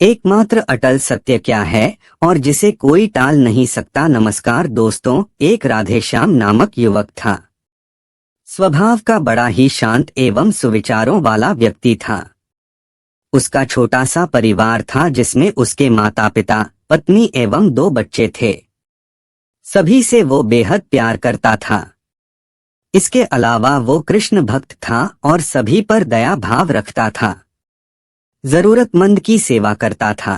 एकमात्र अटल सत्य क्या है और जिसे कोई टाल नहीं सकता। नमस्कार दोस्तों, एक राधेश्याम नामक युवक था। स्वभाव का बड़ा ही शांत एवं सुविचारों वाला व्यक्ति था। उसका छोटा सा परिवार था जिसमें उसके माता पिता, पत्नी एवं 2 बच्चे थे। सभी से वो बेहद प्यार करता था। इसके अलावा वो कृष्ण भक्त था और सभी पर दया भाव रखता था। जरूरतमंद की सेवा करता था,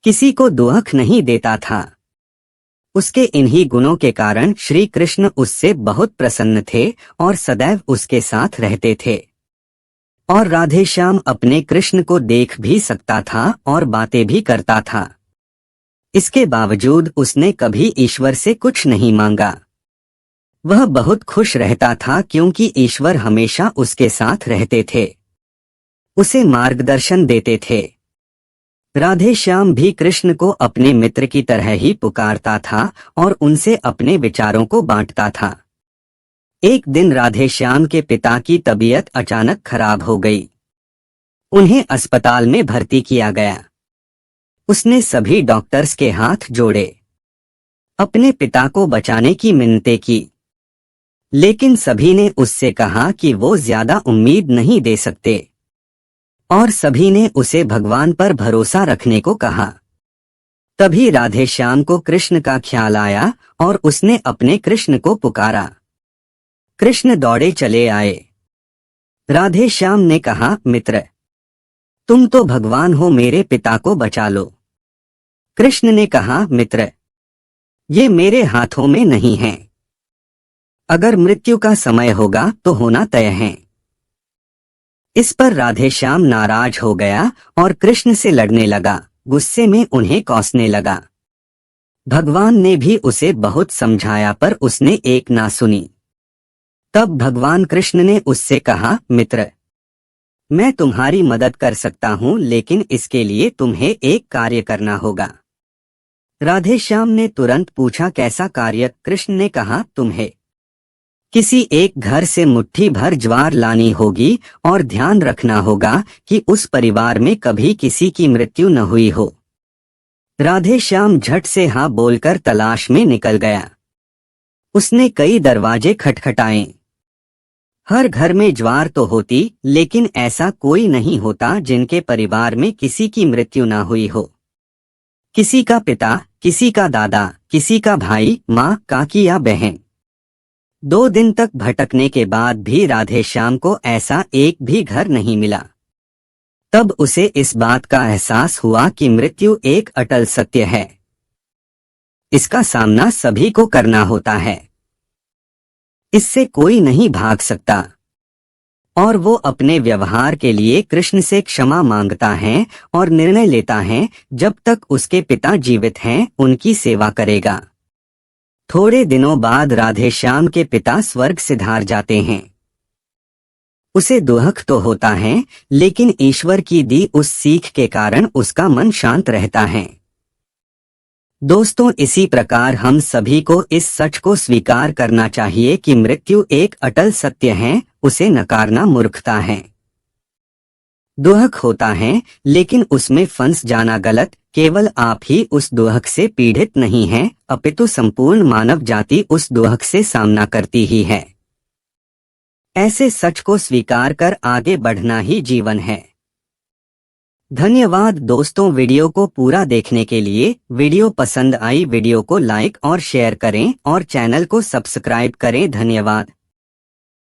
किसी को दुख नहीं देता था। उसके इन्हीं गुणों के कारण श्री कृष्ण उससे बहुत प्रसन्न थे और सदैव उसके साथ रहते थे। और राधेश्याम अपने कृष्ण को देख भी सकता था और बातें भी करता था। इसके बावजूद उसने कभी ईश्वर से कुछ नहीं मांगा। वह बहुत खुश रहता था क्योंकि ईश्वर हमेशा उसके साथ रहते थे, उसे मार्गदर्शन देते थे। राधेश्याम भी कृष्ण को अपने मित्र की तरह ही पुकारता था और उनसे अपने विचारों को बांटता था। एक दिन राधेश्याम के पिता की तबीयत अचानक खराब हो गई। उन्हें अस्पताल में भर्ती किया गया। उसने सभी डॉक्टर्स के हाथ जोड़े, अपने पिता को बचाने की मिन्नतें की, लेकिन सभी ने उससे कहा कि वो ज्यादा उम्मीद नहीं दे सकते और सभी ने उसे भगवान पर भरोसा रखने को कहा। तभी राधेश्याम को कृष्ण का ख्याल आया और उसने अपने कृष्ण को पुकारा। कृष्ण दौड़े चले आए। राधेश्याम ने कहा, मित्र, तुम तो भगवान हो, मेरे पिता को बचा लो। कृष्ण ने कहा, मित्र, ये मेरे हाथों में नहीं है। अगर मृत्यु का समय होगा तो होना तय है। इस पर राधेश्याम नाराज हो गया और कृष्ण से लड़ने लगा, गुस्से में उन्हें कोसने लगा। भगवान ने भी उसे बहुत समझाया पर उसने एक ना सुनी। तब भगवान कृष्ण ने उससे कहा, मित्र, मैं तुम्हारी मदद कर सकता हूँ, लेकिन इसके लिए तुम्हें एक कार्य करना होगा। राधेश्याम ने तुरंत पूछा, कैसा कार्य? कृष्ण ने कहा, तुम्हें किसी एक घर से मुट्ठी भर ज्वार लानी होगी और ध्यान रखना होगा कि उस परिवार में कभी किसी की मृत्यु न हुई हो। राधेश्याम झट से हाँ बोलकर तलाश में निकल गया। उसने कई दरवाजे खटखटाए। हर घर में ज्वार तो होती, लेकिन ऐसा कोई नहीं होता जिनके परिवार में किसी की मृत्यु न हुई हो। किसी का पिता, किसी का दादा, किसी का भाई, माँ, काकी या बहन। 2 दिन तक भटकने के बाद भी राधेश्याम को ऐसा एक भी घर नहीं मिला। तब उसे इस बात का एहसास हुआ कि मृत्यु एक अटल सत्य है। इसका सामना सभी को करना होता है। इससे कोई नहीं भाग सकता। और वो अपने व्यवहार के लिए कृष्ण से क्षमा मांगता है और निर्णय लेता है, जब तक उसके पिता जीवित हैं उनकी सेवा करेगा। थोड़े दिनों बाद राधेश्याम के पिता स्वर्ग सिधार जाते हैं। उसे दुख तो होता है, लेकिन ईश्वर की दी उस सीख के कारण उसका मन शांत रहता है। दोस्तों, इसी प्रकार हम सभी को इस सच को स्वीकार करना चाहिए कि मृत्यु एक अटल सत्य है, उसे नकारना मूर्खता है। दुख होता है, लेकिन उसमें फंस जाना गलत। केवल आप ही उस दुख से पीड़ित नहीं हैं, अपितु संपूर्ण मानव जाति उस दुख से सामना करती ही है। ऐसे सच को स्वीकार कर आगे बढ़ना ही जीवन है। धन्यवाद दोस्तों, वीडियो को पूरा देखने के लिए। वीडियो पसंद आई वीडियो को लाइक और शेयर करें और चैनल को सब्सक्राइब करें। धन्यवाद।